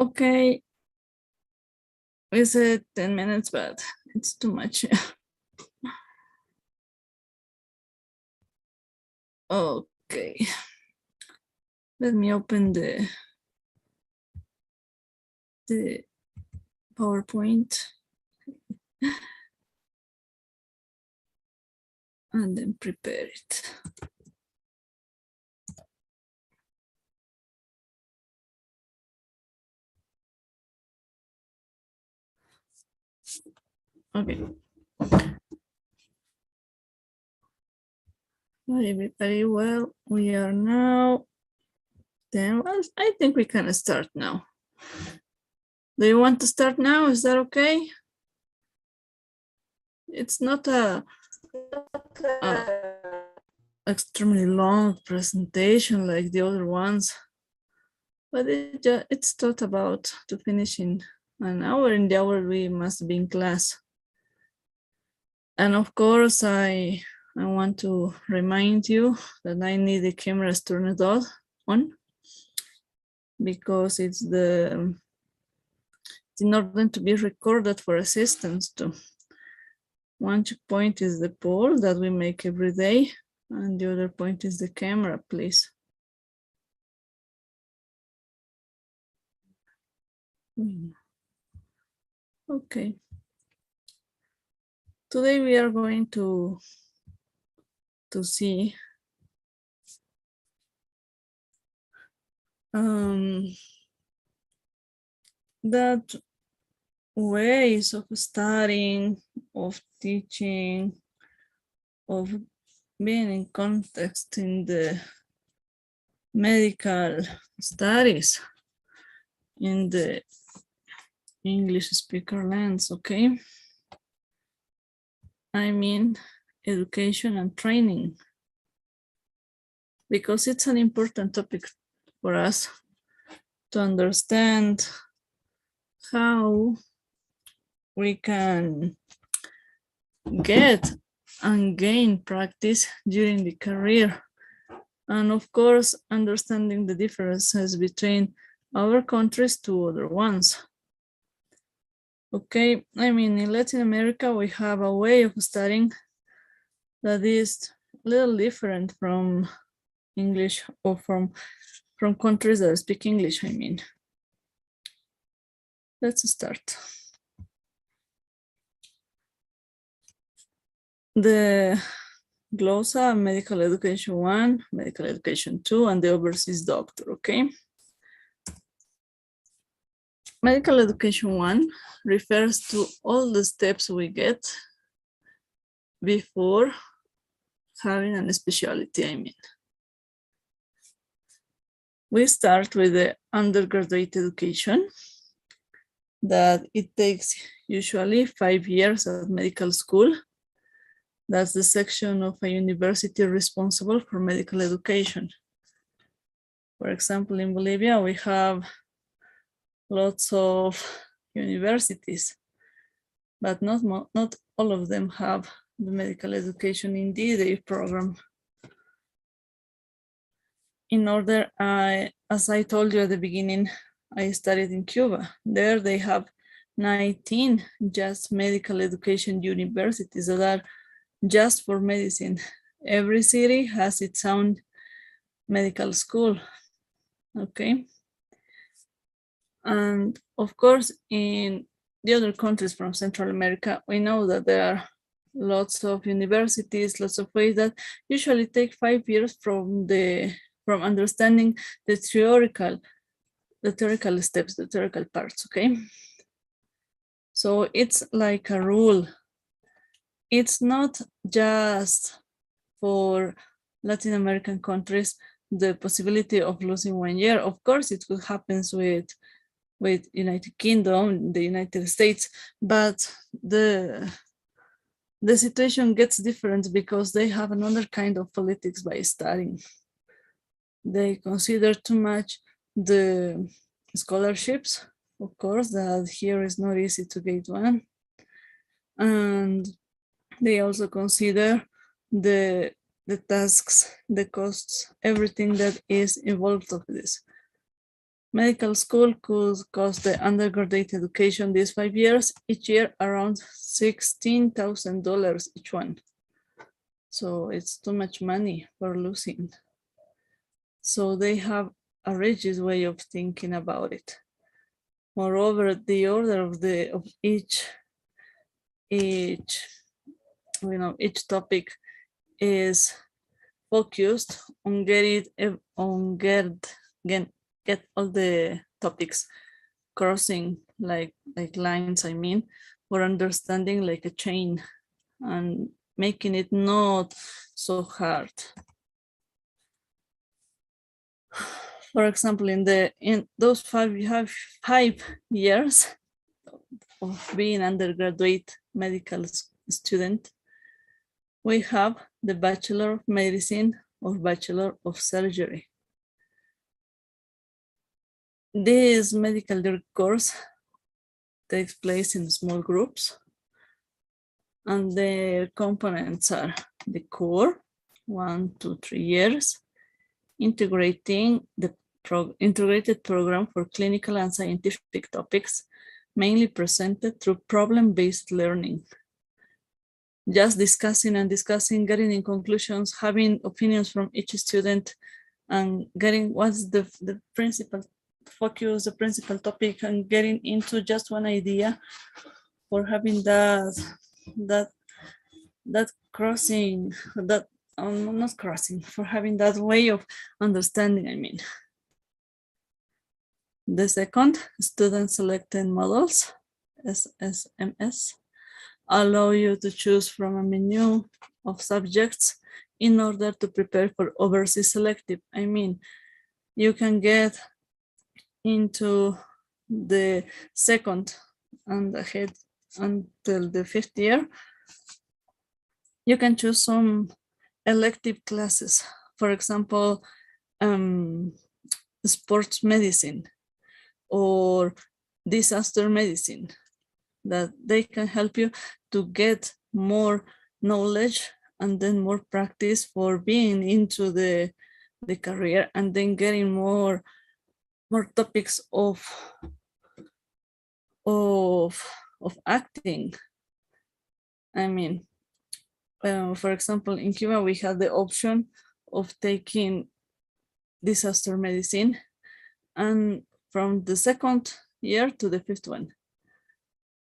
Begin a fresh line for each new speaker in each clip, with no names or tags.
Okay. We said 10 minutes, but it's too much. Okay. Let me open the PowerPoint and then prepare it. Okay. Hi, everybody. Well, we are now 10. Well, I think we can start now. Do you want to start now? Is that okay? It's not a extremely long presentation like the other ones, but it's thought about to finish in an hour. In the hour we must be in class. And of course, I want to remind you that I need the cameras turned on because it's in order to be recorded for assistance too. One point is the poll that we make every day, and the other point is the camera, please. Okay. Today we are going to see that ways of studying, of teaching, of being in context in the medical studies in the English speaker lands, okay? I mean, education and training, because it's an important topic for us to understand how we can get and gain practice during the career. And of course, understanding the differences between our countries to other ones. Okay, I mean, in Latin America, we have a way of studying that is a little different from English or from countries that speak English, I mean. Let's start. The glossa, medical education 1, medical education 2, and the overseas doctor, okay? Medical education 1 refers to all the steps we get before having a specialty, I mean. We start with the undergraduate education that it takes usually 5 years at medical school. That's the section of a university responsible for medical education. For example, in Bolivia, we have lots of universities, but not all of them have the medical education in D-Day program. In order, as I told you at the beginning, I studied in Cuba. There they have 19 just medical education universities that are just for medicine. Every city has its own medical school, okay? And of course, in the other countries from Central America, we know that there are lots of universities, lots of ways that usually take 5 years from understanding the theoretical steps, the theoretical parts, okay? So it's like a rule. It's not just for Latin American countries the possibility of losing 1 year. Of course, it could happen with United Kingdom, the United States, but the situation gets different because they have another kind of politics by studying. They consider too much the scholarships, of course, that here is not easy to get one. And they also consider the tasks, the costs, everything that is involved of this. Medical school could cost the undergraduate education these 5 years, each year around $16,000 each one. So it's too much money for losing. So they have a rigid way of thinking about it. Moreover, the order of each topic is focused on get all the topics crossing like lines, I mean, for understanding like a chain and making it not so hard. For example, in those 5 years of being undergraduate medical student, we have the Bachelor of Medicine or Bachelor of Surgery. This medical course takes place in small groups, and their components are the core, 1 to 3 years, integrating the integrated program for clinical and scientific topics, mainly presented through problem-based learning. Just discussing, getting in conclusions, having opinions from each student, and getting what's the principal focus, the principal topic, and getting into just one idea for having that crossing, not crossing, for having that way of understanding, I mean. The second, student selected models, SSMS, allow you to choose from a menu of subjects in order to prepare for overseas selective. I mean, you can get into the second and ahead until the 5th year. You can choose some elective classes, for example, sports medicine or disaster medicine, that they can help you to get more knowledge and then more practice for being into the career, and then getting more topics of acting. I mean, for example, in Cuba, we had the option of taking disaster medicine, and from the 2nd year to the 5th one.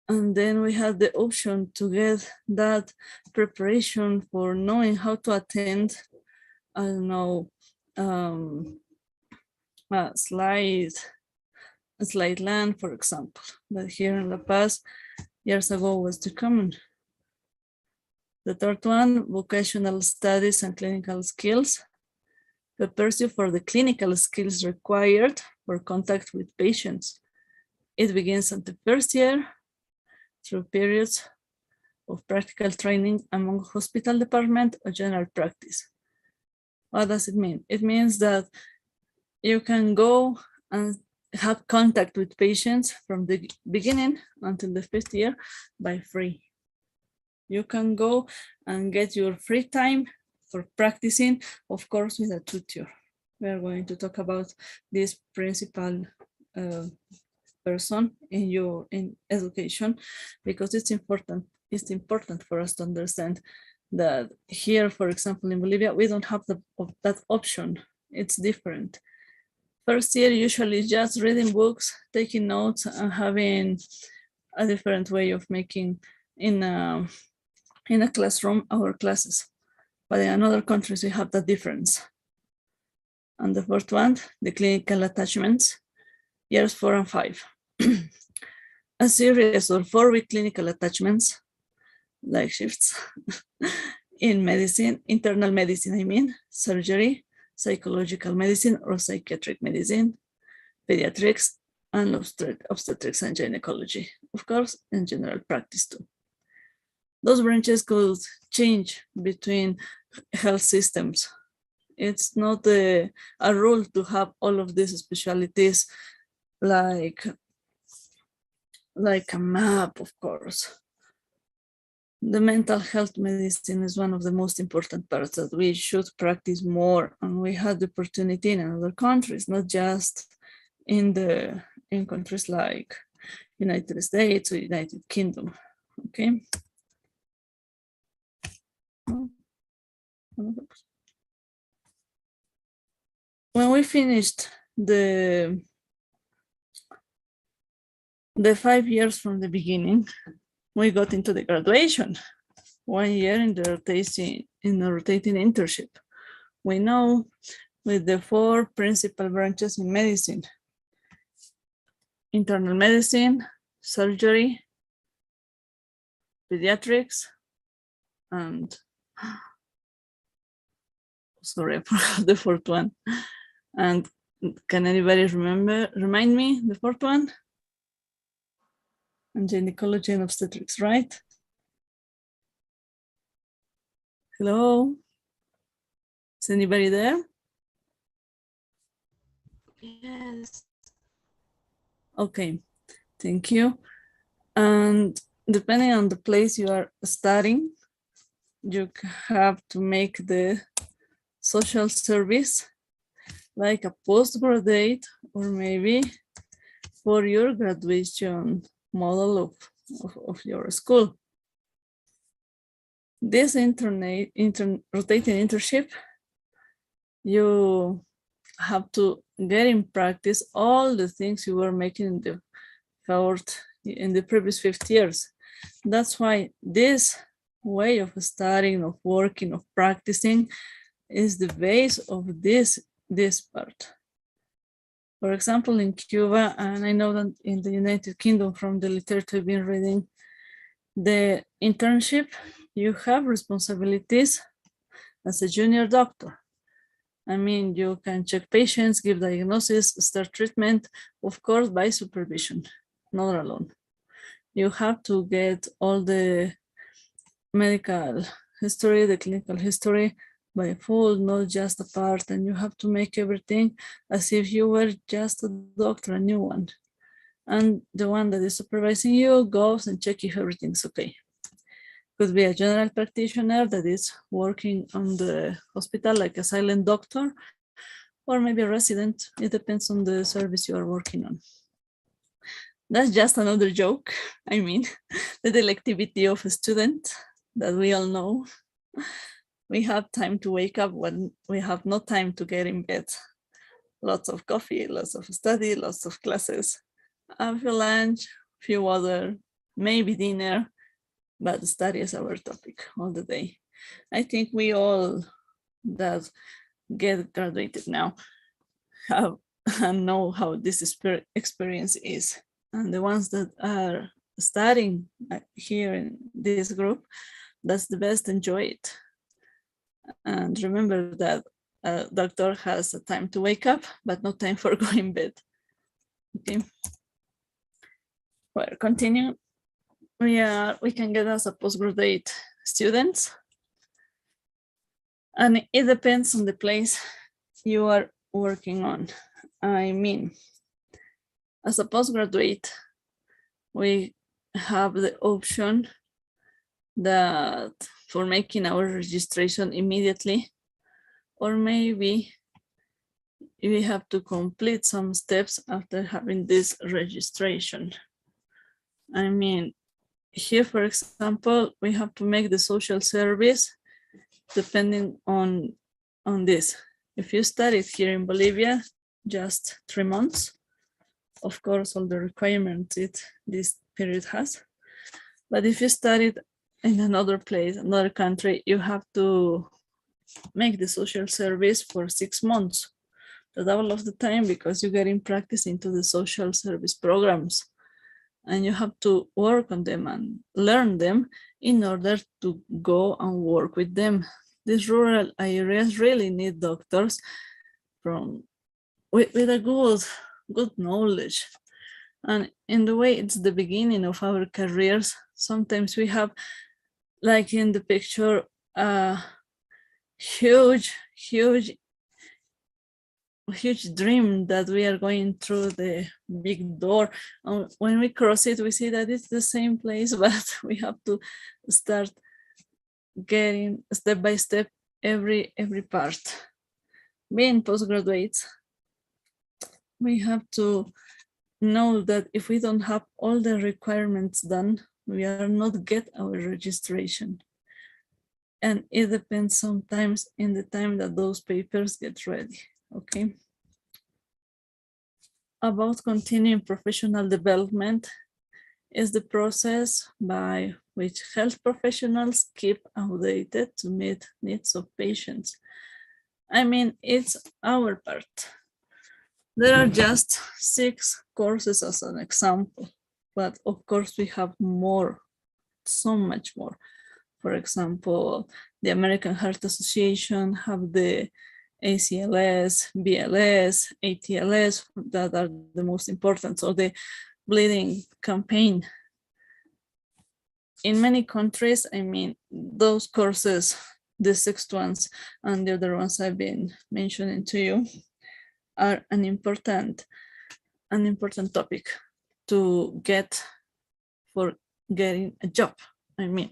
And then we had the option to get that preparation for knowing how to attend, I don't know, a slide land, for example, that here in La Paz years ago was too common. The 3rd one, vocational studies and clinical skills, prepares you for the clinical skills required for contact with patients. It begins at the 1st year through periods of practical training among hospital department or general practice. What does it mean? It means that you can go and have contact with patients from the beginning until the 5th year by free. You can go and get your free time for practicing, of course, with a tutor. We are going to talk about this principal person in education, because it's important. It's important for us to understand that here, for example, in Bolivia, we don't have that option. It's different. 1st year, usually just reading books, taking notes, and having a different way of making in a classroom our classes. But in other countries, we have that difference. And the 4th one, the clinical attachments, years 4 and 5. A series of 4-week clinical attachments, like shifts, in medicine, internal medicine, I mean, surgery, psychological medicine or psychiatric medicine, pediatrics, and obstetrics and gynecology, of course, and general practice too. Those branches could change between health systems. It's not a rule to have all of these specialties like a map, of course. The mental health medicine is one of the most important parts that we should practice more, and we had the opportunity in other countries, not just in countries like United States or United Kingdom. Okay. When we finished the 5 years from the beginning, we got into the graduation. 1 year in the rotating internship. We know with the 4 principal branches in medicine: internal medicine, surgery, pediatrics, and sorry, I forgot the 4th one. And can anybody remind me the 4th one? And gynecology and obstetrics, right? Hello? Is anybody there?
Yes.
Okay, thank you. And depending on the place you are studying, you have to make the social service like a postgraduate or maybe for your graduation model of your school. This rotating internship, you have to get in practice all the things you were making in the previous 50 years. That's why this way of studying, of working, of practicing is the base of this part. For example, in Cuba, and I know that in the United Kingdom from the literature I've been reading, the internship, you have responsibilities as a junior doctor. I mean, you can check patients, give diagnosis, start treatment, of course, by supervision, not alone. You have to get all the medical history, the clinical history by full, not just a part, and you have to make everything as if you were just a doctor, a new one. And the one that is supervising you goes and checks if everything's okay. Could be a general practitioner that is working on the hospital like a silent doctor, or maybe a resident. It depends on the service you are working on. That's just another joke. I mean, the selectivity of a student that we all know. We have time to wake up when we have no time to get in bed. Lots of coffee, lots of study, lots of classes, a few lunch, few water, maybe dinner, but study is our topic all the day. I think we all that get graduated now have and know how this experience is. And the ones that are studying here in this group, that's the best, enjoy it. And remember that a doctor has a time to wake up, but no time for going bed. Okay. Well, continue. We can get as a postgraduate students. And it depends on the place you are working on. I mean, as a postgraduate, we have the option that for making our registration immediately, or maybe we have to complete some steps after having this registration. I mean, here, for example, we have to make the social service depending on this. If you studied here in Bolivia, just 3 months, of course, all the requirements this period has. But if you studied in another place, another country, you have to make the social service for 6 months, the double of the time, because you get in practice into the social service programs. And you have to work on them and learn them in order to go and work with them. These rural areas really need doctors with a good knowledge. And in the way it's the beginning of our careers, sometimes we have, like in the picture, a huge dream that we are going through the big door. And when we cross it, we see that it's the same place, but we have to start getting step by step every part. Being postgraduates, we have to know that if we don't have all the requirements done, we are not get our registration. And it depends sometimes in the time that those papers get ready, okay? About continuing professional development is the process by which health professionals keep updated to meet needs of patients. I mean, it's our part. There are just 6 courses as an example, but of course we have more, so much more. For example, the American Heart Association have the ACLS, BLS, ATLS that are the most important. So the bleeding campaign. In many countries, I mean, those courses, the 6 ones and the other ones I've been mentioning to you, are an important topic to get for getting a job. I mean,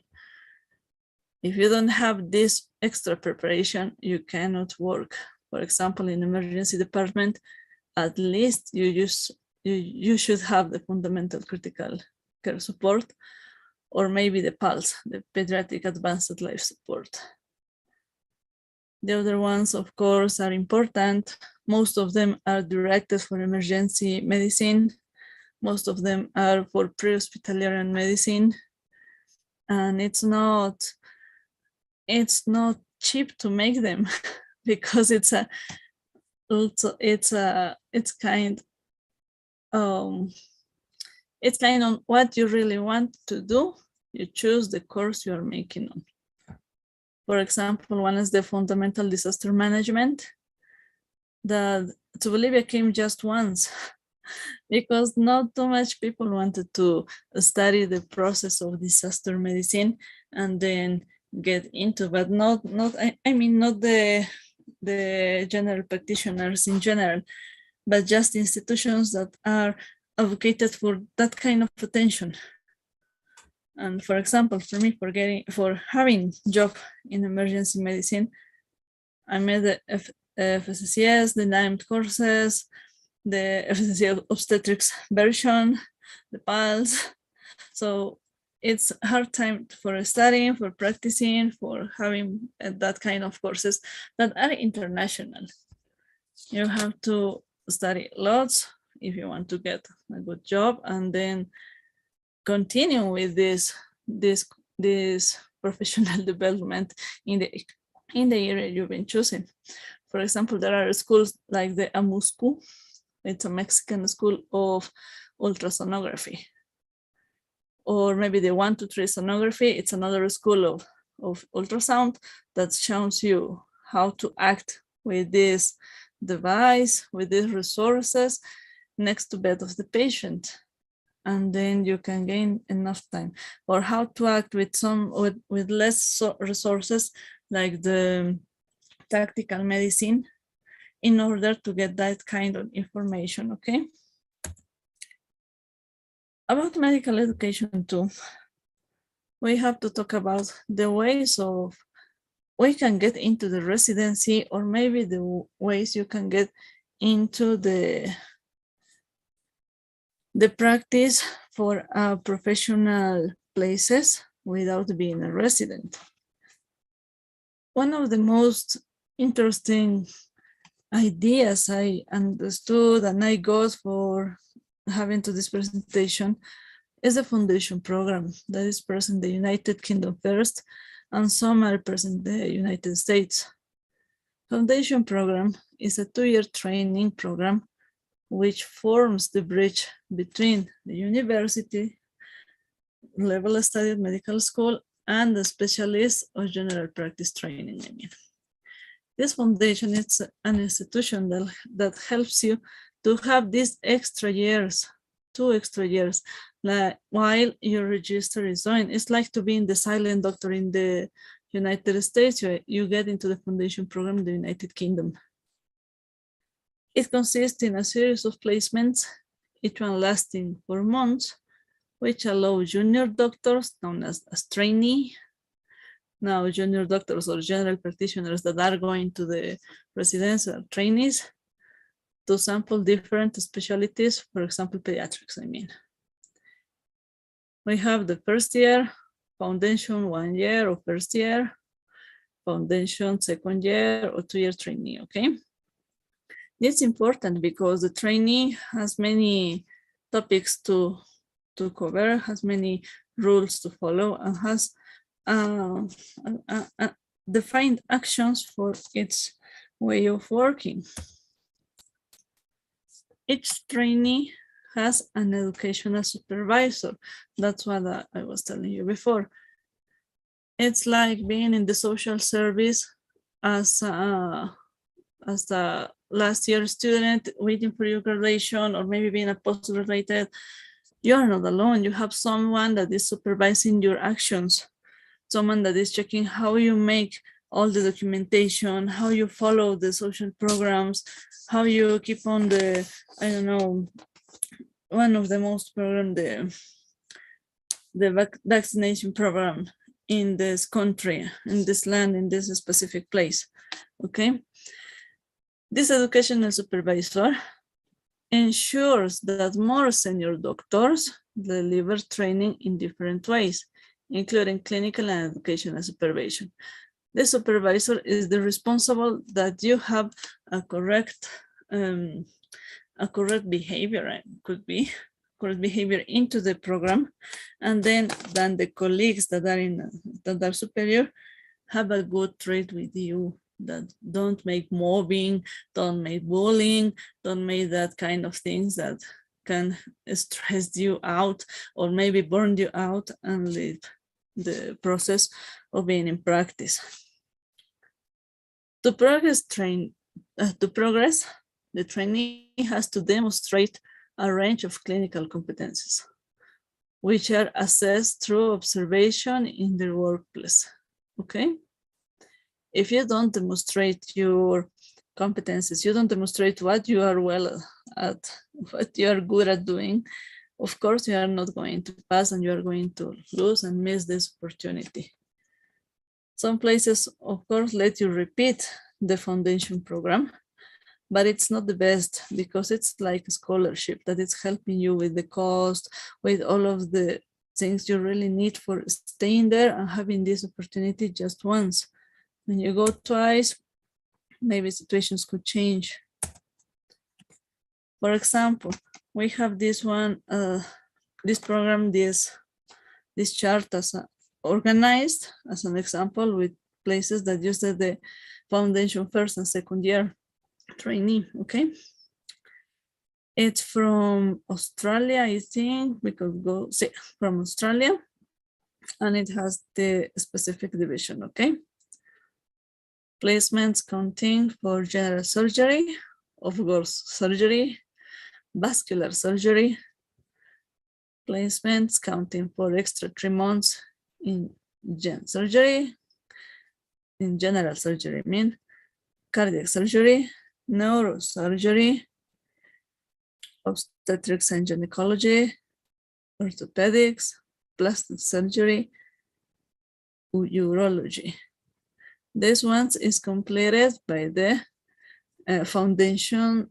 if you don't have this extra preparation, you cannot work. For example, in emergency department, at least you should have the fundamental critical care support, or maybe the PALS, the pediatric advanced life support. The other ones, of course, are important. Most of them are directed for emergency medicine. Most of them are for pre-hospitalian medicine. And it's not cheap to make them because it's kind on what you really want to do. You choose the course you are making on. For example, one is the fundamental disaster management that to Bolivia came just once because not too much people wanted to study the process of disaster medicine and then get into, but not the general practitioners in general, but just institutions that are advocated for that kind of attention. And for example, for me, for having job in emergency medicine, I made the FSCS, the named courses, the FSC obstetrics version, the PALS. So it's hard time for studying, for practicing, for having that kind of courses that are international. You have to study lots if you want to get a good job, and then continue with this professional development in the area you've been choosing. For example, there are schools like the AMUSCU. It's a Mexican school of ultrasonography. Or maybe the 1, 2, 3 sonography. It's another school of ultrasound that shows you how to act with this device, with these resources next to bed of the patient. And then you can gain enough time. Or how to act with less resources, like the tactical medicine, in order to get that kind of information, okay? About medical education too, we have to talk about the ways of we can get into the residency, or maybe the ways you can get into the practice for professional places without being a resident. One of the most interesting ideas I understood and I got for having to this presentation is the foundation program that is present in the United Kingdom first, and some are present in the United States. Foundation program is a 2-year training program which forms the bridge between the university level study at medical school and the specialist or general practice training. I mean, this foundation is an institution that helps you to have these extra years, 2 extra years, like while your register is on. It's like to be in the silent doctor in the United States. You get into the foundation program in the United Kingdom. It consists in a series of placements, each one lasting 4 months, which allow junior doctors, known as trainee, now junior doctors or general practitioners that are going to the residential trainees, to sample different specialties, for example, pediatrics, I mean. We have the first year, foundation 1 year or first year, foundation second year or 2-year trainee, okay? It's important because the trainee has many topics to cover, has many rules to follow, and has defined actions for its way of working. Each trainee has an educational supervisor. That's what I was telling you before. It's like being in the social service as a last year student waiting for your graduation, or maybe being a postgraduate. You are not alone. You have someone that is supervising your actions, someone that is checking how you make all the documentation, how you follow the social programs, how you keep on the, I don't know, one of the most program, the vaccination program in this country, in this land, in this specific place, okay? This educational supervisor ensures that more senior doctors deliver training in different ways, including clinical and educational supervision. The supervisor is the responsible that you have a correct behavior, could be correct behavior into the program, and then the colleagues that are superior have a good trait with you, that don't make mobbing, don't make bullying, don't make that kind of things that can stress you out or maybe burn you out and leave the process of being in practice. To progress, the trainee has to demonstrate a range of clinical competencies, which are assessed through observation in the workplace, okay? If you don't demonstrate your competencies, you don't demonstrate what you are well at, what you are good at doing, of course, you are not going to pass and you are going to lose and miss this opportunity. Some places, of course, let you repeat the foundation program, but it's not the best because it's like a scholarship that is helping you with the cost, with all of the things you really need for staying there and having this opportunity just once. When you go twice, maybe situations could change. For example, we have this one, this program, this chart as organized as an example with places that use the foundation first and second year trainee, okay? It's from Australia, I think. We could go see from Australia, and it has the specific division, okay? Placements counting for general surgery, of course, surgery, vascular surgery, placements counting for extra 3 months in general surgery, I mean, cardiac surgery, neurosurgery, obstetrics and gynecology, orthopedics, plastic surgery, urology. This one is completed by the foundation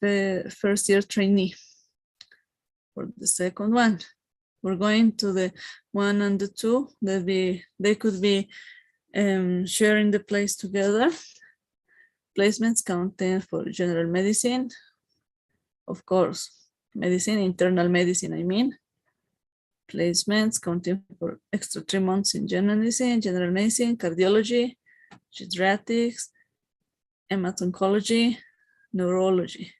first year trainee. For the second one, we're going to the 1 and the 2, that they could be sharing the place together. Placements counting for general medicine, of course, medicine, internal medicine, I mean. Placements counting for extra 3 months in general medicine, cardiology, pediatrics, hematology, neurology.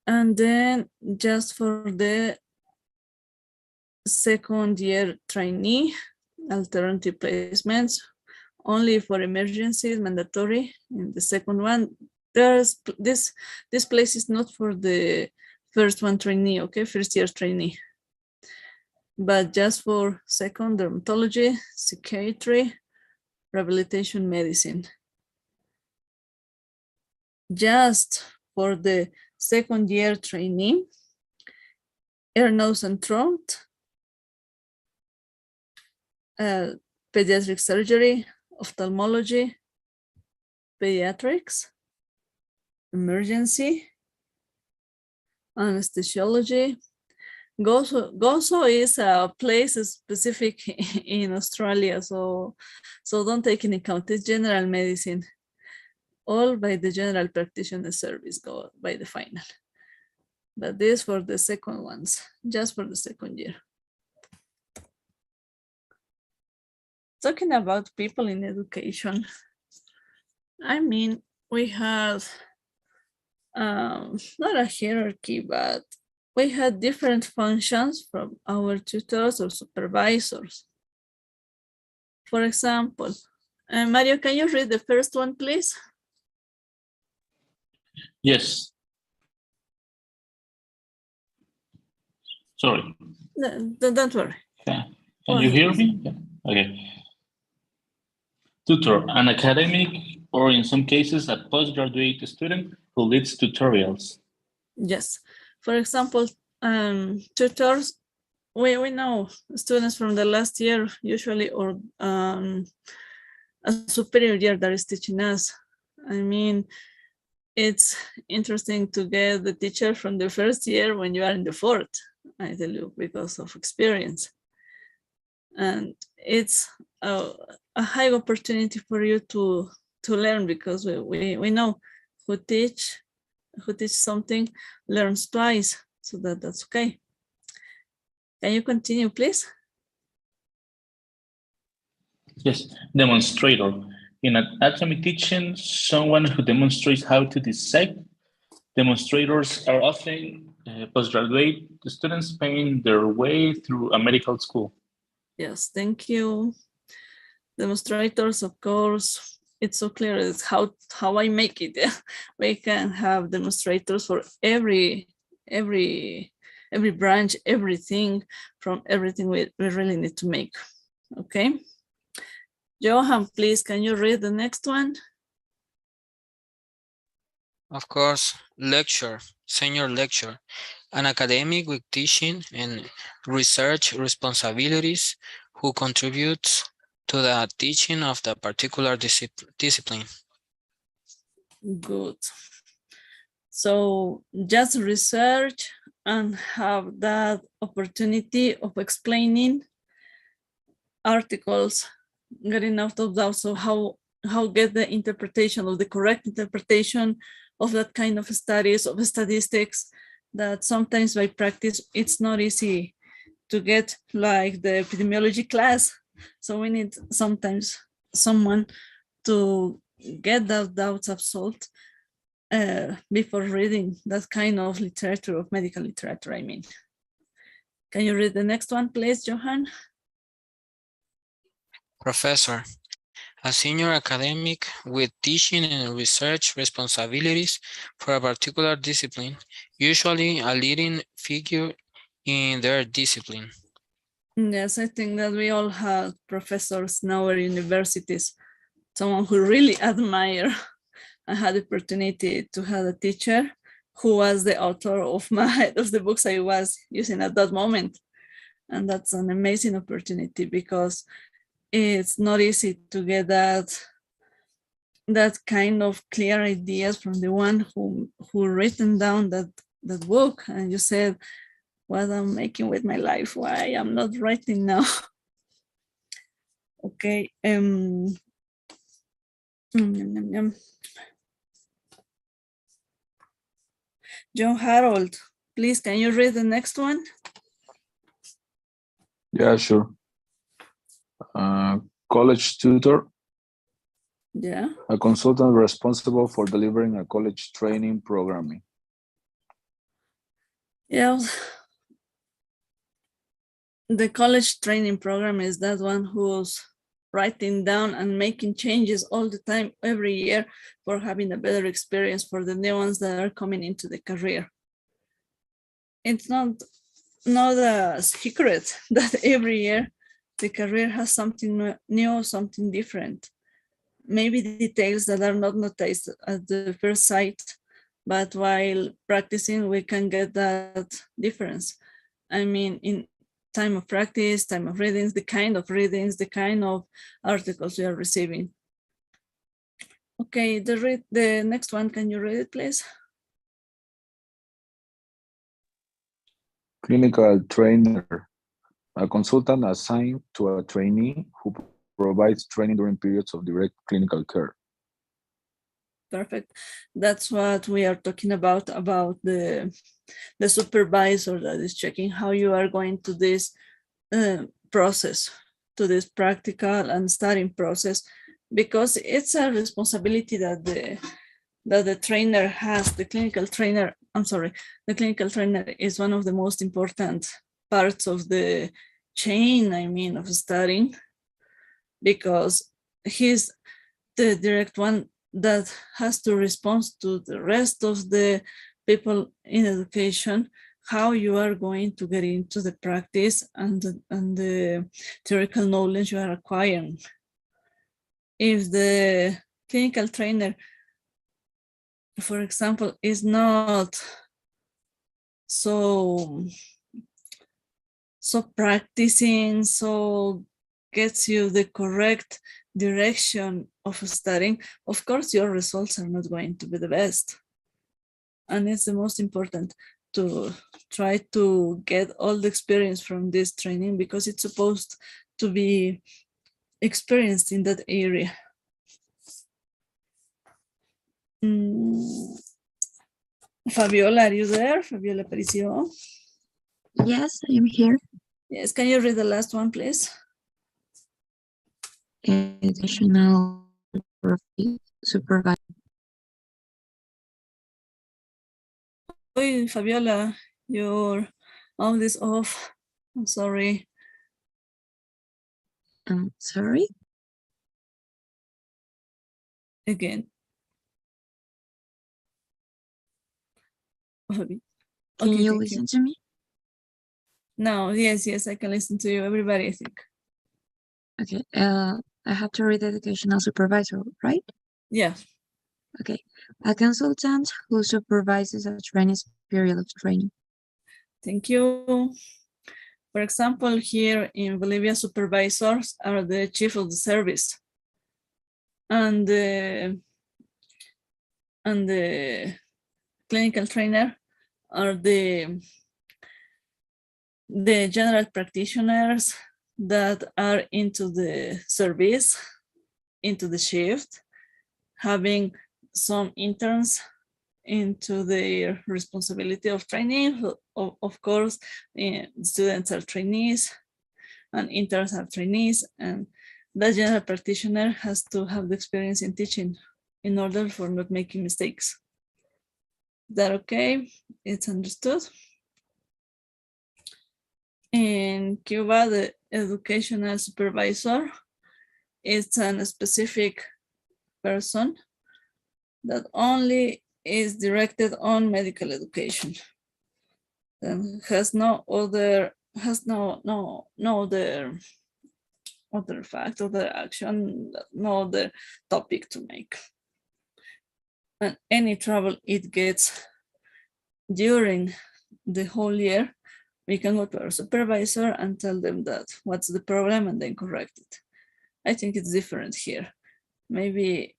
And then just for the second year trainee, alternative placements, only for emergencies, mandatory. In the second one, there's this place is not for the first one trainee, okay, first year trainee, but just for second, dermatology, psychiatry, rehabilitation medicine. Just for the second year trainee, ear, nose, and throat, pediatric surgery, ophthalmology, pediatrics, emergency, anesthesiology. Gozo is a place specific in Australia, so don't take into account. It's general medicine, all by the general practitioner service go by the final. But this for the second ones, just for the second year. Talking about people in education, I mean, we have not a hierarchy, but we had different functions from our tutors or supervisors. For example, Mario, can you read the first one, please?
Yes. Sorry.
Don't worry.
Can you hear me? Yeah. Okay. Tutor, an academic or in some cases a postgraduate student who leads tutorials.
Yes. For example, tutors, we know students from the last year usually, or a superior year that is teaching us. I mean, it's interesting to get the teacher from the first year when you are in the fourth, I tell you, because of experience. And it's a high opportunity for you to learn, because we know who teach something learns twice, so that's okay. Can you continue, please?
Yes, demonstrator. In anatomy teaching, someone who demonstrates how to dissect. Demonstrators are often postgraduate students paying their way through a medical school.
Yes, thank you. Demonstrators, of course, it's so clear. It's how I make it. Yeah. We can have demonstrators for every branch, everything, from everything we really need to make. Okay. Johan, please, can you read the next one?
Of course, lecture, senior lecture, an academic with teaching and research responsibilities who contributes to the teaching of the particular discipline.
Good. So just research and have that opportunity of explaining articles, getting out of doubt. So how get the interpretation of the correct interpretation of that kind of studies, of statistics, that sometimes by practice, it's not easy to get, like the epidemiology class. So we need sometimes someone to get those doubts absolved before reading that kind of literature, of medical literature, I mean. Can you read the next one, please, Johan?
Professor, a senior academic with teaching and research responsibilities for a particular discipline, usually a leading figure in their discipline.
Yes, I think that we all have professors in our universities, someone who really admire. I had the opportunity to have a teacher who was the author of the books I was using at that moment. And that's an amazing opportunity, because it's not easy to get that kind of clear ideas from the one who written down that book. And you said, what I'm making with my life, why I'm not writing now. Okay. John Harold, please, can you read the next one?
Yeah, sure. College tutor.
Yeah.
A consultant responsible for delivering a college training programming.
Yeah. The college training program is that one who's writing down and making changes all the time, every year, for having a better experience for the new ones that are coming into the career. It's not a secret that every year the career has something new, something different. Maybe details that are not noticed at the first sight, but while practicing, we can get that difference. I mean, in time of practice, time of readings, the kind of articles we are receiving. Okay, the next one, can you read it, please?
Clinical trainer, a consultant assigned to a trainee who provides training during periods of direct clinical care.
Perfect. That's what we are talking about the supervisor that is checking how you are going to this process, to this practical and studying process, because it's a responsibility that the trainer has, the clinical trainer, the clinical trainer is one of the most important parts of the chain, of studying, because he's the direct one that has to respond to the rest of the people in education, how you are going to get into the practice and the theoretical knowledge you are acquiring. If the clinical trainer, for example, is not so practicing, so gets you the correct direction of studying, of course your results are not going to be the best. And it's the most important to try to get all the experience from this training, because it's supposed to be experienced in that area. Fabiola, are you there? Fabiola Aparicio?
Yes, I'm here.
Yes, can you read the last one, please?
Additional supervisor.
Hey, Fabiola, your mouth is off. I'm sorry.
I'm sorry.
Again. Okay,
Can you
thank
listen to me?
No, yes, I can listen to you. Everybody, I think.
Okay. I have to read educational supervisor, right?
Yeah.
Okay. A consultant who supervises a trainee's period of training.
Thank you. For example, here in Bolivia, supervisors are the chief of the service, and the clinical trainer are the general practitioners that are into the service, into the shift, having some interns into their responsibility of training. Of course, students are trainees and interns are trainees, and the general practitioner has to have the experience in teaching in order for not making mistakes. Is that okay? It's understood? In Cuba, the educational supervisor is a specific person that only is directed on medical education and has no other fact, other action, no other topic to make. And any trouble it gets during the whole year, we can go to our supervisor and tell them that what's the problem and then correct it. I think it's different here. Maybe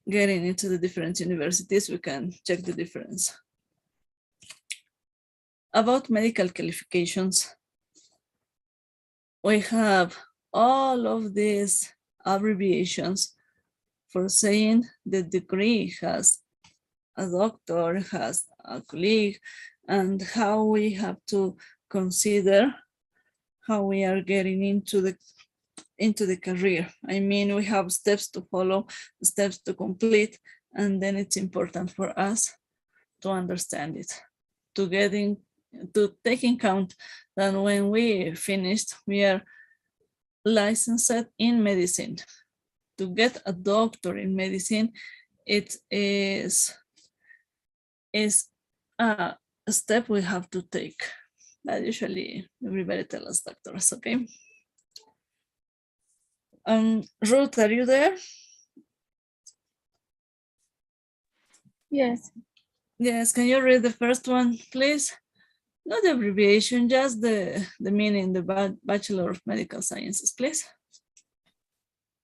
getting into the different universities, we can check the difference. About medical qualifications, we have all of these abbreviations for saying the degree has a doctor, has a colleague, and how we have to consider how we are getting into the career. I mean, we have steps to follow, steps to complete, and then it's important for us to understand it, to take in account that when we finished, we are licensed in medicine. To get a doctor in medicine, it is a step we have to take. That usually everybody tells us doctors, okay? Ruth, are you there?
Yes.
Yes, can you read the first one, please? Not the abbreviation, just the meaning, the Bachelor of Medical Sciences, please.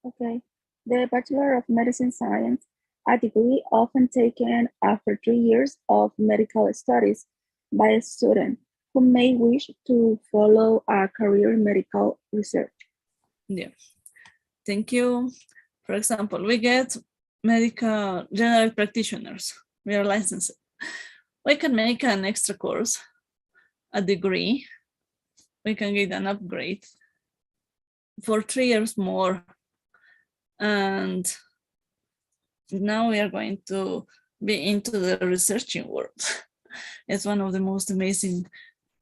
Okay. The Bachelor of Medicine Science a degree often taken after 3 years of medical studies by a student who may wish to follow a career in medical research.
Yeah, thank you. For example, we get medical general practitioners. We are licensed. We can make an extra course, a degree. We can get an upgrade for 3 years more. And now we are going to be into the researching world. It's one of the most amazing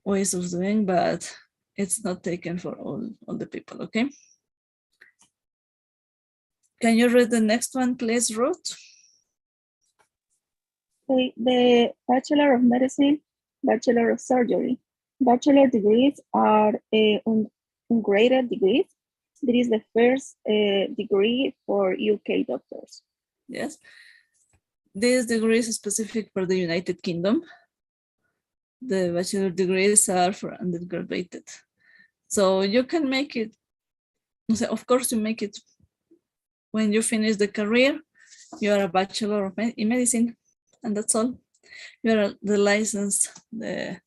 ways of doing, but it's not taken for all the people, okay? Can you read the next one, please, Ruth?
The Bachelor of Medicine, Bachelor of Surgery. Bachelor degrees are ungraded degrees. This is the first degree for UK doctors.
Yes. This degree is specific for the United Kingdom. The bachelor degrees are for undergraduate. So you can make it, of course, you make it when you finish the career, you are a bachelor in medicine, and that's all. You are the license, the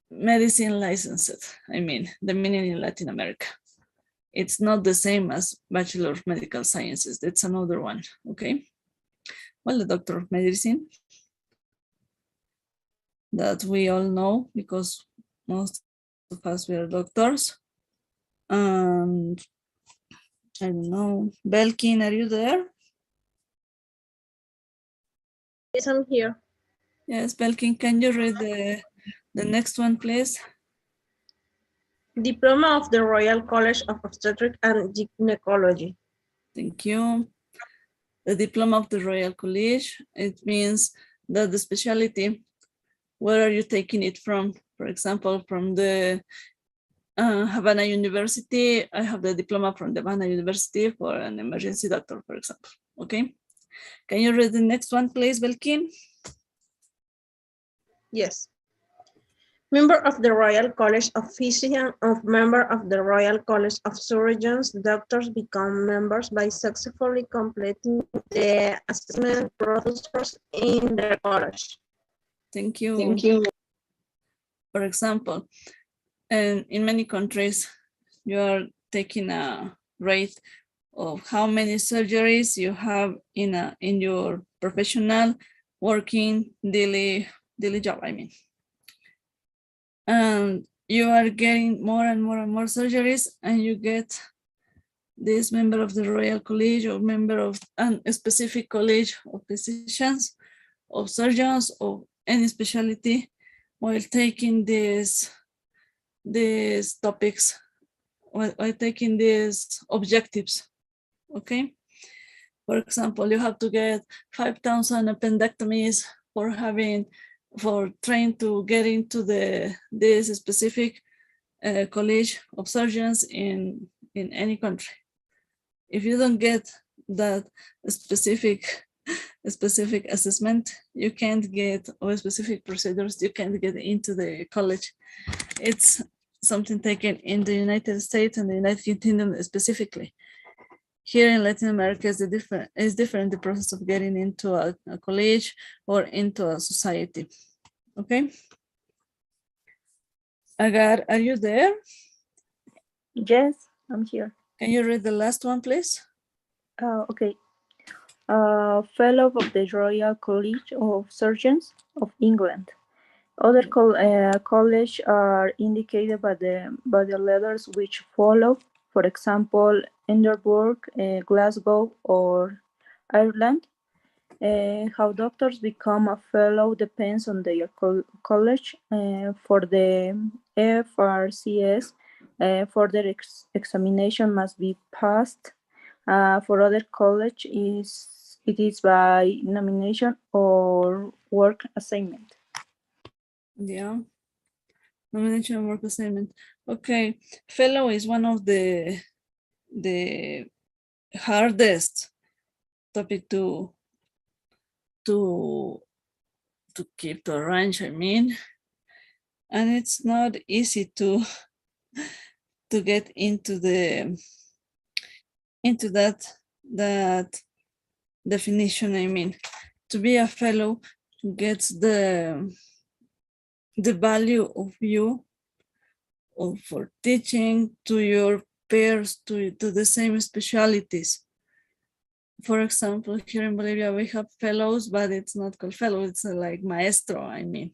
medicine licensed, I mean, the meaning in Latin America. It's not the same as Bachelor of Medical Sciences. That's another one, okay? Well, the Doctor of Medicine that we all know because most of us were doctors. And I don't know, Belkin, are you there?
Yes, I'm here.
Yes, Belkin, can you read the next one, please?
Diploma of the Royal College of Obstetrics and Gynecology.
Thank you. The diploma of the Royal College, it means that the specialty, where are you taking it from? For example, from the Havana University, I have the diploma from the Havana University for an emergency doctor, for example, okay? Can you read the next one, please, Belkin?
Yes. Member of the Royal College of Physicians, of member of the Royal College of Surgeons, doctors become members by successfully completing the assessment procedures in the college.
Thank you.
Thank you.
For example, and in many countries, you are taking a rate of how many surgeries you have in your professional working daily job, I mean. And you are getting more and more and more surgeries, and you get this member of the Royal College or member of a specific college of physicians, of surgeons, of any specialty, while taking these topics, while taking these objectives, okay? For example, you have to get 5,000 appendectomies for trying to get into this specific college of surgeons in any country. If you don't get that specific assessment, you can't get, or specific procedures, you can't get into the college. It's something taken in the United States and the United Kingdom specifically. Here in Latin America is different, the process of getting into a college or into a society. Okay. Agar, are you there?
Yes, I'm here.
Can you read the last one, please?
Okay. Fellow of the Royal College of Surgeons of England. Other colleges are indicated by the letters which follow. For example, Edinburgh, Glasgow, or Ireland. How doctors become a fellow depends on their college. For the FRCS, further examination must be passed. For other college, it is by nomination or work assignment.
Yeah, nomination and work assignment. Okay, fellow is one of the hardest topic to keep, to arrange, I mean, and it's not easy to get into that definition, I mean, to be a fellow gets the value of you or for teaching to your peers to the same specialities. For example, here in Bolivia, we have fellows, but it's not called fellow, it's like maestro, I mean.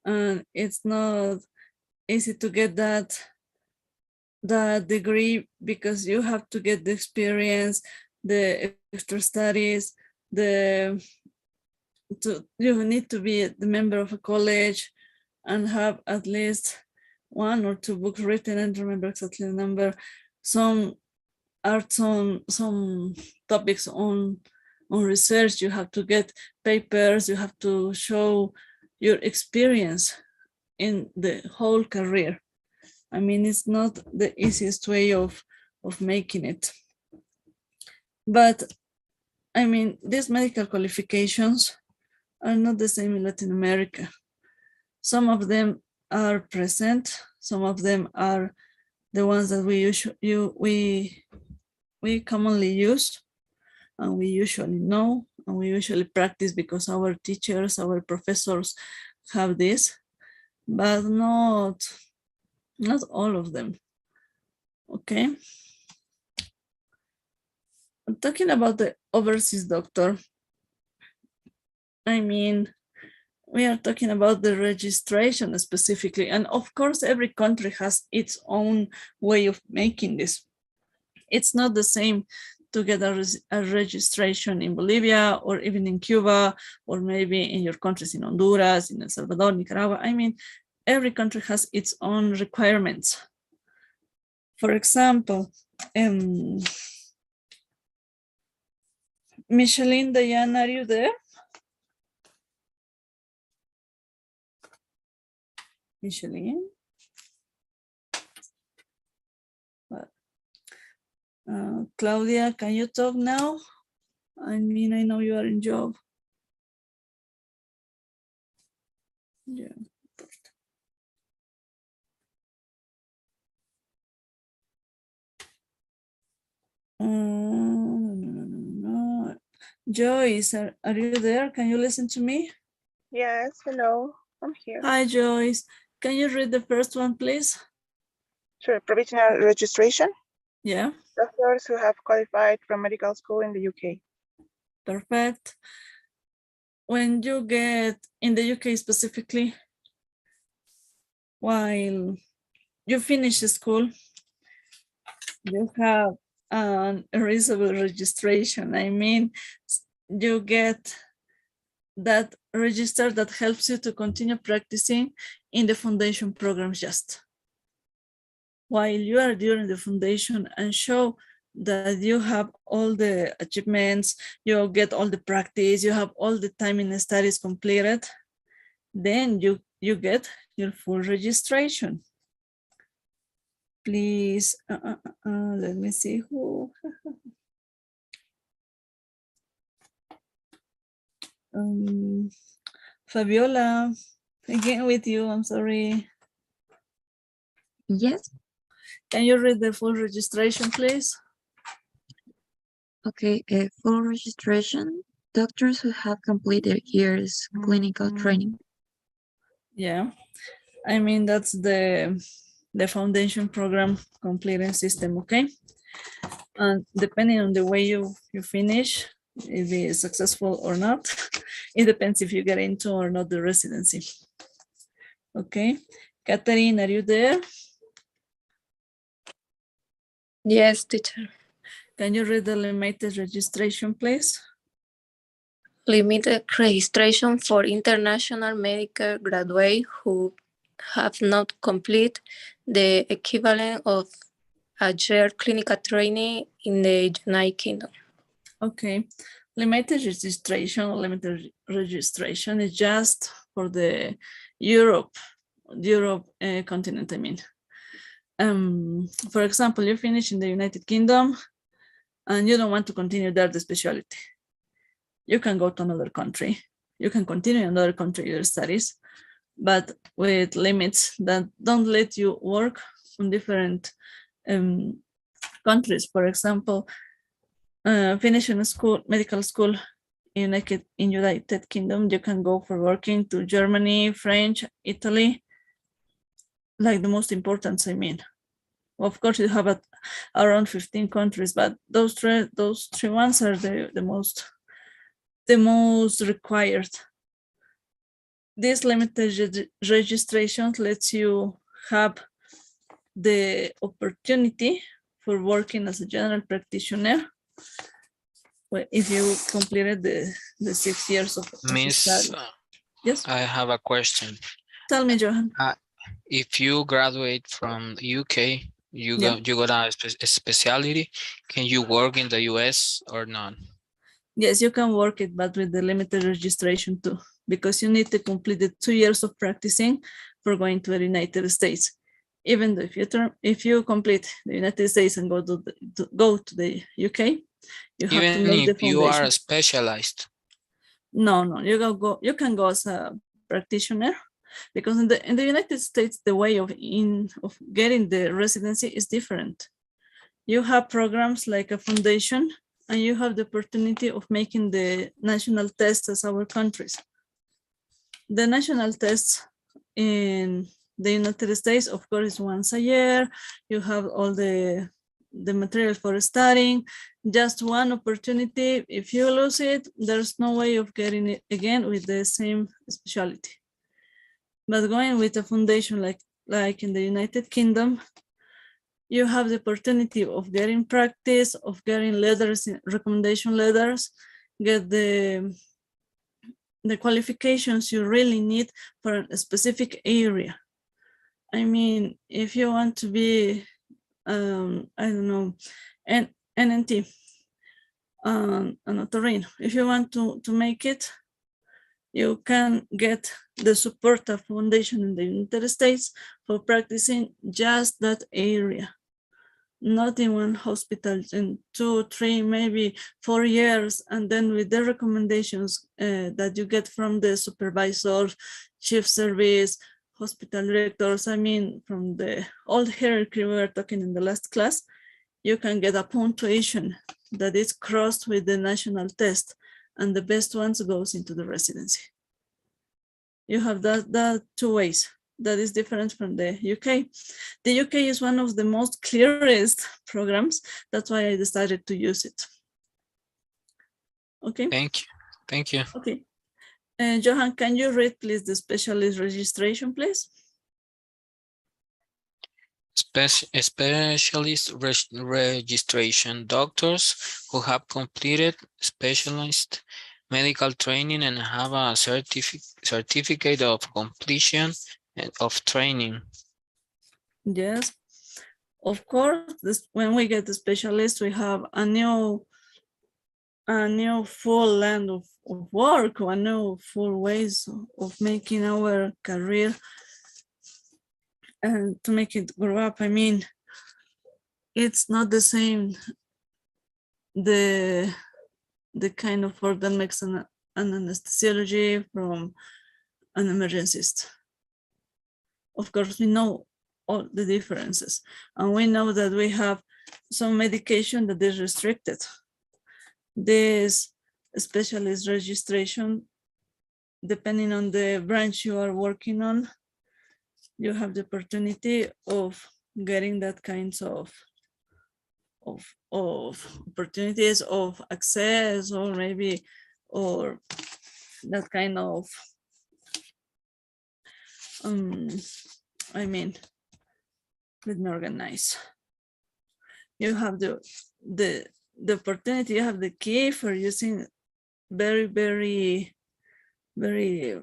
And it's not easy to get that degree because you have to get the experience, the extra studies, you need to be the member of a college and have at least 1 or 2 books written. I don't remember exactly the number. Some topics on research. You have to get papers. You have to show your experience in the whole career. I mean, it's not the easiest way of making it. But I mean, these medical qualifications are not the same in Latin America. Some of them are present. Some of them are the ones that we commonly use, and we usually know, and we usually practice because our teachers, our professors have this, but not all of them. Okay. I'm talking about the overseas doctor. I mean, we are talking about the registration specifically. And of course, every country has its own way of making this. It's not the same to get a registration in Bolivia or even in Cuba, or maybe in your countries in Honduras, in El Salvador, Nicaragua. I mean, every country has its own requirements. For example, Micheline, Diane, are you there? Micheline? Claudia, can you talk now? I mean, I know you are in job. Yeah. No. Joyce, are you there? Can you listen to me?
Yes, hello, I'm here.
Hi, Joyce. Can you read the first one, please?
Sure, provisional registration.
Yeah.
Doctors who have qualified from medical school in the UK.
Perfect. When you get in the UK specifically, while you finish school, you have an erasable registration. I mean, you get that register that helps you to continue practicing in the foundation programs just while you are during the foundation, and show that you have all the achievements, you get all the practice, you have all the time in the studies completed, then you get your full registration. Please, let me see who. Fabiola, again with you, I'm sorry.
Yes.
Can you read the full registration, please?
Okay, full registration, doctors who have completed years clinical training.
Yeah, I mean, that's the foundation program completing system, okay? And depending on the way you finish, if it is successful or not, it depends if you get into or not the residency. Okay, Catherine, are you there?
Yes, teacher.
Can you read the limited registration, please?
Limited registration for international medical graduates who have not completed the equivalent of a year clinical training in the United Kingdom.
Okay, limited registration is just for the Europe continent, I mean. For example, you finish in the United Kingdom and you don't want to continue there the specialty. You can go to another country. You can continue in another country your studies, but with limits that don't let you work on different countries. For example, finishing school, medical school in United Kingdom, you can go for working to Germany, French, Italy, like the most important, I mean. Of course, you have around 15 countries, but those three ones are the most required. This limited registration lets you have the opportunity for working as a general practitioner if you completed the 6 years of
Miss,
study. Yes,
I have a question.
tell me, Johan.
If you graduate from UK, you got a specialty, can you work in the US or not?
Yes, you can work it, but with the limited registration too, because you need to complete the 2 years of practicing for going to the United States. Even though if you complete the United States and go to the UK, you have to make the
Even if you
foundation.
are specialized.
No, you can go as a practitioner, because in the United States, the way of getting the residency is different. You have programs like a foundation, and you have the opportunity of making the national tests as our countries. The national tests in the United States, of course, is once a year. You have all the material for studying. Just one opportunity. If you lose it, there's no way of getting it again with the same specialty. But going with a foundation like in the United Kingdom, you have the opportunity of getting practice, of getting letters, recommendation letters, get the qualifications you really need for a specific area. I mean, if you want to be, I don't know, an NNT, an otorrino, if you want to make it, you can get the support of foundation in the United States for practicing just that area. Not in one hospital in 2, 3, maybe 4 years, and then with the recommendations that you get from the supervisors, chief service, hospital directors, I mean, from the old hierarchy we were talking in the last class, you can get a punctuation that is crossed with the national test, and the best ones goes into the residency. You have that 2 ways. That is different from the UK. The UK is one of the most clearest programs. That's why I decided to use it. Okay.
Thank you. Thank you.
Okay. Johan, can you read, please, the specialist registration, please?
Specialist registration: doctors who have completed specialized medical training and have a certificate of completion of training.
Yes, of course. When we get the specialist, we have a new full line of work, or a new full ways of making our career and to make it grow up. I mean, it's not the same the kind of work that makes an anesthesiology from an emergencist. Of course, we know all the differences, and we know that we have some medication that is restricted. This specialist registration, depending on the branch you are working on, you have the opportunity of getting that kinds of opportunities of access, or maybe, or that kind of, I mean, let me organize. You have the opportunity, you have the key for using very, very, very,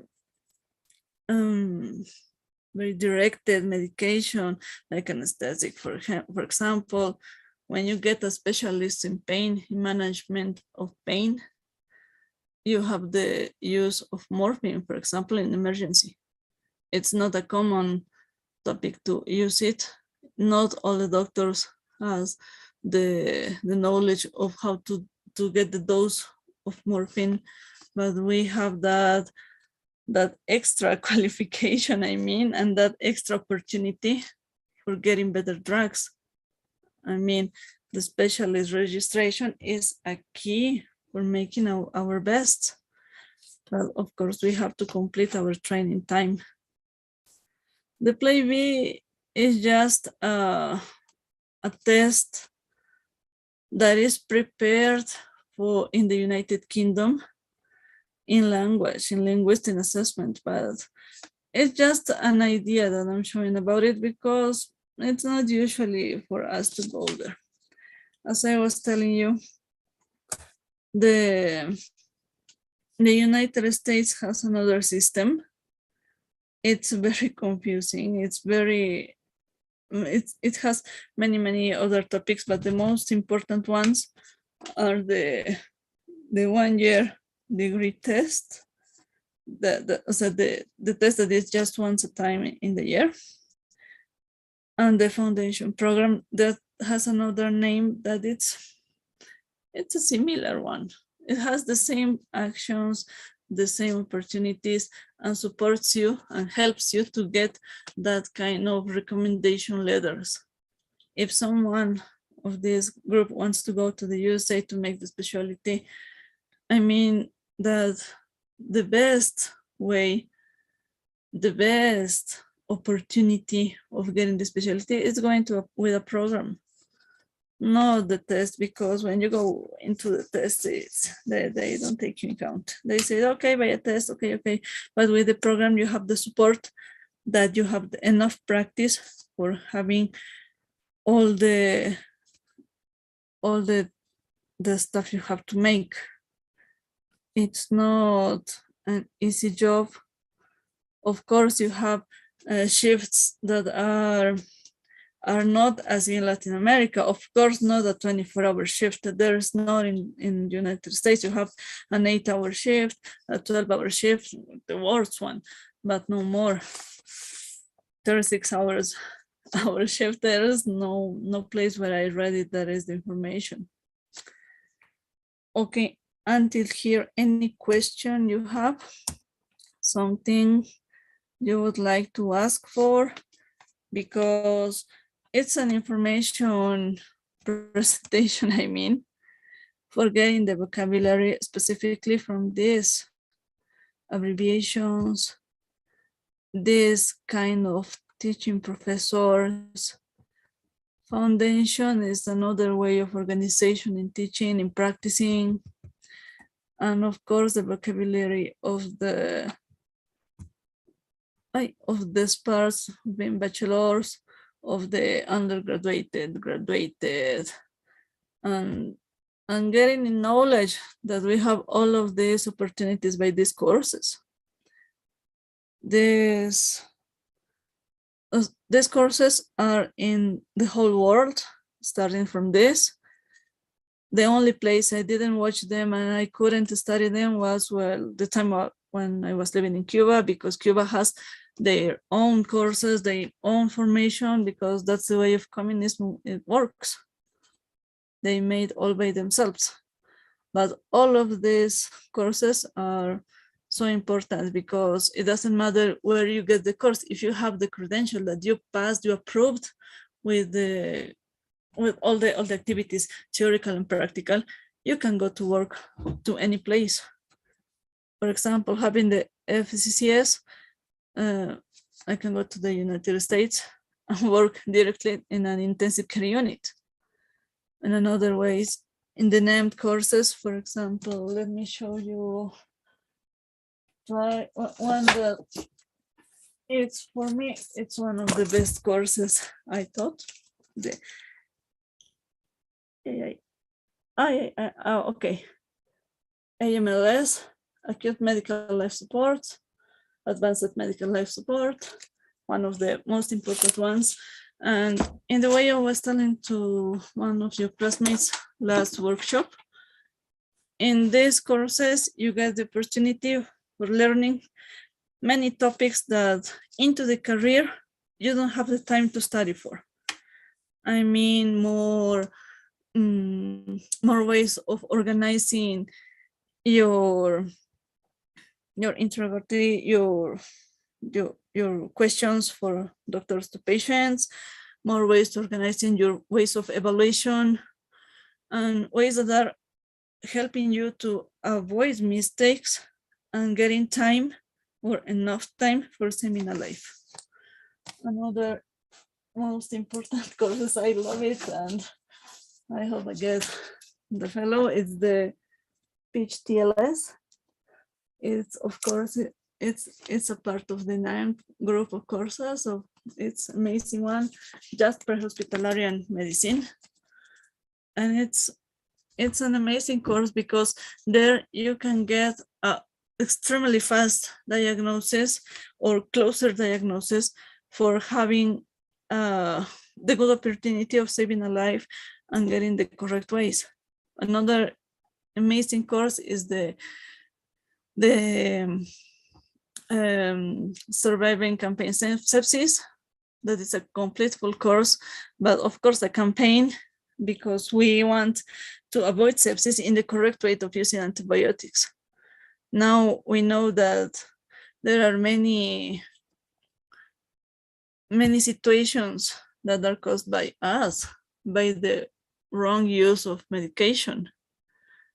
very directed medication, like anesthetic, for example. When you get a specialist in pain, in management of pain, you have the use of morphine, for example, in emergency. It's not a common topic to use it. Not all the doctors has the knowledge of how to get the dose of morphine, but we have that extra qualification, I mean, and that extra opportunity for getting better drugs. I mean, the specialist registration is a key for making our best. But of course, we have to complete our training time. The Play B is just a test that is prepared for in the United Kingdom in language, in linguistic assessment, but it's just an idea that I'm showing about it because it's not usually for us to go there. As I was telling you, the United States has another system. It's very confusing. It has many other topics, but the most important ones are the 1 year degree test, the test that is just once a time in the year, and the foundation program that has another name that it's a similar one. It has the same actions, the same opportunities, and supports you and helps you to get that kind of recommendation letters. If someone of this group wants to go to the USA to make the specialty, I mean that the best way, the best opportunity of getting the specialty is going to with a program, not the test, because when you go into the test, they don't take you in account. They say, okay, by a test, okay. But with the program, you have the support that you have enough practice for having all the stuff you have to make. It's not an easy job. Of course, you have shifts that are not as in Latin America. Of course, not a 24-hour shift. There is not in the United States. You have an 8-hour shift, a 12-hour shift, the worst one, but no more. 36 hours our shift. There is no place where I read it that is the information. Okay, until here, any question you have? Something you would like to ask for? Because it's an information presentation, I mean, for getting the vocabulary specifically from these abbreviations, this kind of teaching professors. Foundation is another way of organization in teaching, in practicing, and of course the vocabulary of the parts being bachelors, of the undergraduate, graduated, and getting the knowledge that we have all of these opportunities by these courses. These courses are in the whole world, starting from this. The only place I didn't watch them and I couldn't study them was, well, the time when I was living in Cuba, because Cuba has their own courses, their own formation, because that's the way of communism, it works. They made all by themselves. But all of these courses are so important because it doesn't matter where you get the course. If you have the credential that you passed, you approved with all the activities, theoretical and practical, you can go to work to any place. For example, having the FCCS, I can go to the United States and work directly in an intensive care unit. And in other ways, in the named courses, for example, let me show you one that it's, for me, it's one of the best courses, I thought. Okay. AMLS, Acute Medical Life Support, Advanced Medical Life Support, one of the most important ones. And in the way I was telling to one of your classmates last workshop, in these courses, you get the opportunity for learning many topics that into the career, you don't have the time to study for. I mean, more ways of organizing your interrogatory, your questions for doctors to patients, more ways to organizing your ways of evaluation, and ways that are helping you to avoid mistakes and getting time or enough time for seminar life. Another most important courses, I love it, and I hope I get the fellow, is the PHTLS. It's, of course, it's a part of the 9th group of courses, so it's amazing one, just pre-hospitalary medicine. And it's an amazing course because there you can get a extremely fast diagnosis or closer diagnosis for having the good opportunity of saving a life and getting the correct ways. Another amazing course is the surviving campaign sepsis. That is a complete full course, but of course a campaign, because we want to avoid sepsis in the correct way of using antibiotics. Now we know that there are many situations that are caused by us, by the wrong use of medication.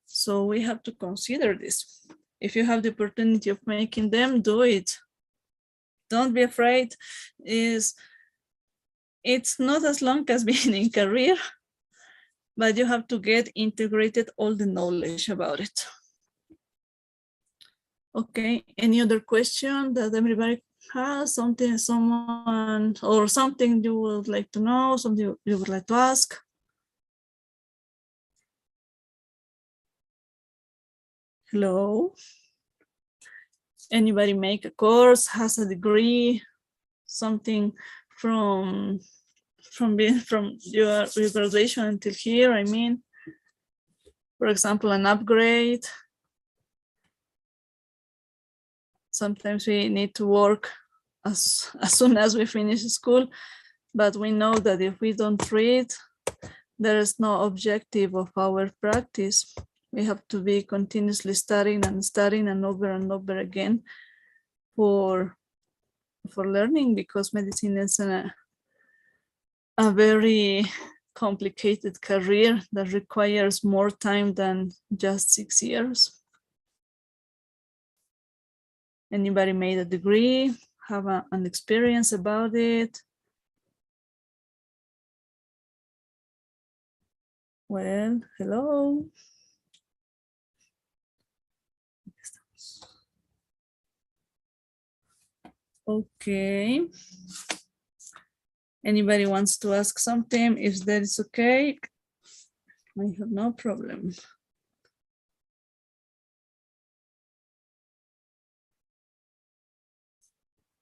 So we have to consider this. If you have the opportunity of making them, do it. Don't be afraid. It's not as long as being in career, but you have to get integrated all the knowledge about it. Okay, any other question that everybody has? Someone, or something you would like to know, something you would like to ask? Hello? Anybody make a course, has a degree, something from your graduation until here? I mean, for example, an upgrade. Sometimes we need to work as soon as we finish school, but we know that if we don't read, there is no objective of our practice. We have to be continuously studying and over again for learning, because medicine is a very complicated career that requires more time than just 6 years. Anybody made a degree, have an experience about it? Well, hello. Okay. Anybody wants to ask something? If that is okay, I have no problem.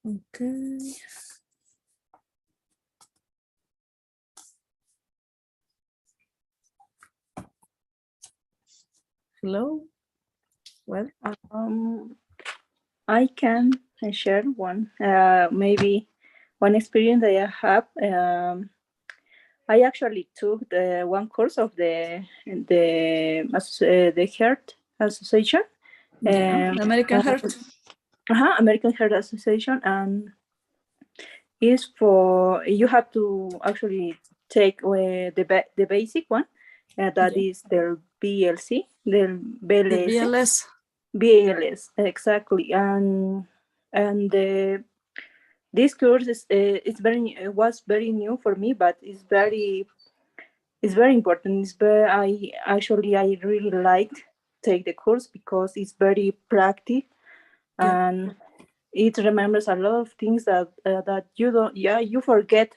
Okay. Hello. Well,
I can share one, maybe one experience that I have. I actually took the one course of the Heart Association,
American Heart.
American Heart Association, and is for, you have to actually take the basic one, that is the BLC, the BLS. BLS, exactly, and this course is was very new for me, but it's very important. I really liked take the course because it's very practical, and it remembers a lot of things that you forget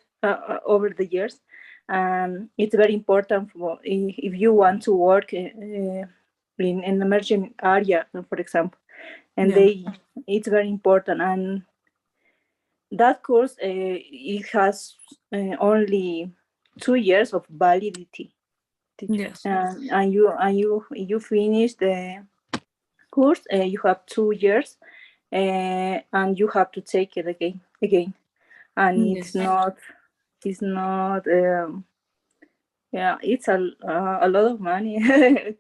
over the years, and it's very important for if you want to work in an emerging area, for example, and it's very important. And that course it has only 2 years of validity.
Yes.
And you finish the course, you have 2 years, and you have to take it again, and it's not it's a lot of money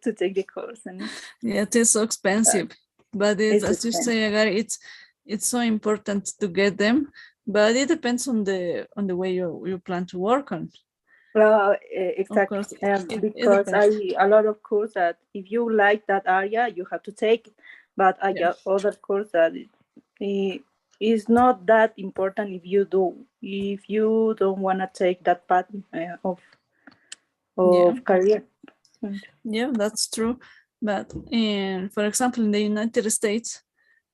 to take the course, and
it is so expensive, but it's, as you say, Agar, it's so important to get them, but it depends on the way you plan to work on.
Exactly.
course, it
Because
depends.
a lot of course that if you like that area, you have to take it. But I
Yeah.
got other course that is not that important if you don't want to take that path of
Yeah.
career.
Yeah, that's true. But for example, in the United States,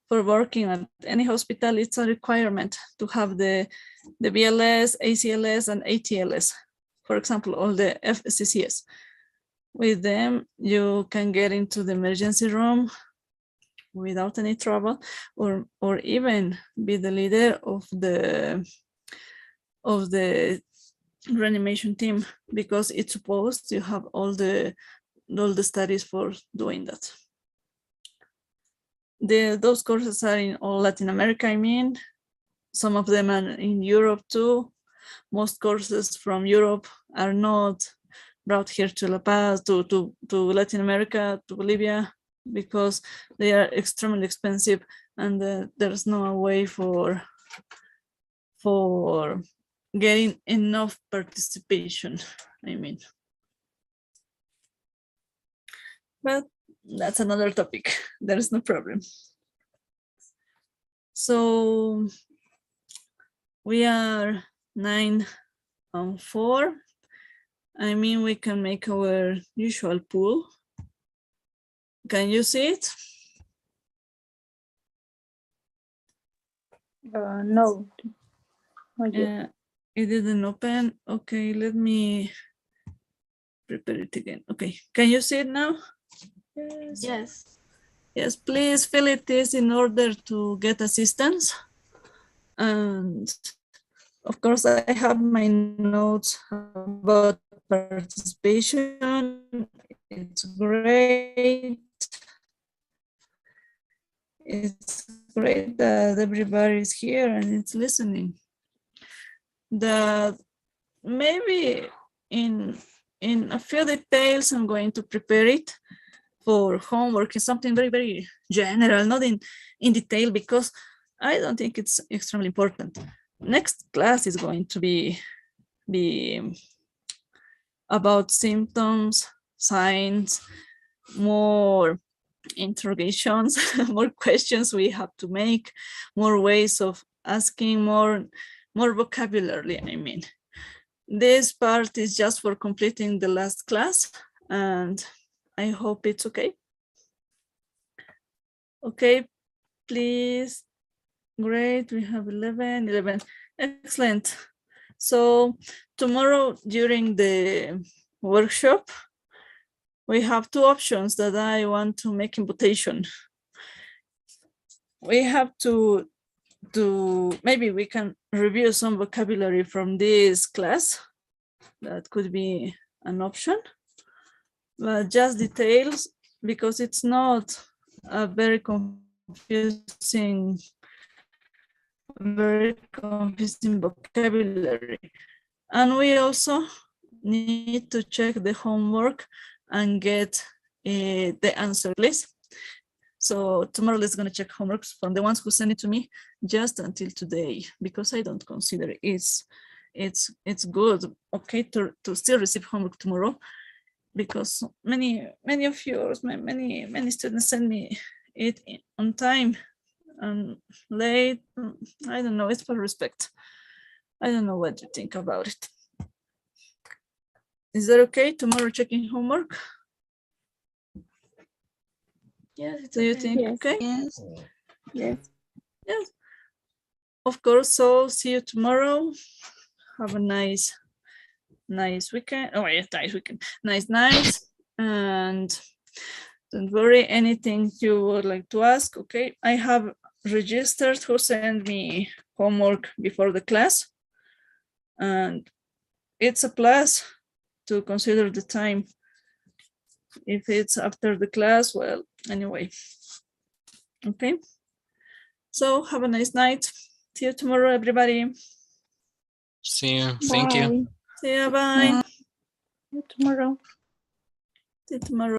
for working at any hospital, it's a requirement to have the BLS, ACLS, and ATLS. For example, all the FCCS. With them, you can get into the emergency room without any trouble, or even be the leader of the reanimation team, because it's supposed you have all the studies for doing that. Those courses are in all Latin America, I mean. Some of them are in Europe too. Most courses from Europe are not brought here to La Paz, to Latin America, to Bolivia, because they are extremely expensive, and there's no way for getting enough participation, I mean. But that's another topic. There's no problem. So we are 9:04. I mean, we can make our usual pool. Can you see it?
No. Not yet.
It didn't open. Okay, let me prepare it again. Okay, can you see it now? Yes.
Yes.
Yes, please fill it this in order to get assistance. And of course, I have my notes about participation. It's great. It's great that everybody is here and it's listening. That maybe in a few details, I'm going to prepare it for homework. It's something very, very general, not in detail, because I don't think it's extremely important. Next class is going to be about symptoms, signs, more interrogations, more questions we have to make, more ways of asking, more vocabulary, I mean. This part is just for completing the last class, and I hope it's okay. Okay, please. Great, we have 11. Excellent. So tomorrow during the workshop, we have two options that I want to make invitation. We have to maybe we can review some vocabulary from this class. That could be an option, but just details, because it's not a very confusing vocabulary. And we also need to check the homework and get the answer, please. So tomorrow let's gonna check homeworks from the ones who send it to me just until today, because I don't consider it's good, okay, to still receive homework tomorrow, because many of yours, many students send me it on time and late. I don't know, it's for respect. I don't know what you think about it. Is that okay, tomorrow checking homework? Yes, do you think okay?
Yes.
Yes.
Yes. Of course, so see you tomorrow. Have a nice weekend. Oh, yes, nice weekend. Nice night. And don't worry, anything you would like to ask, okay? I have registered who sent me homework before the class. And it's a plus to consider the time. If it's after the class, well, anyway. Okay. So have a nice night. See you tomorrow, everybody.
See you. Thank you.
Bye.
See you. Bye.
See you tomorrow.
See you tomorrow.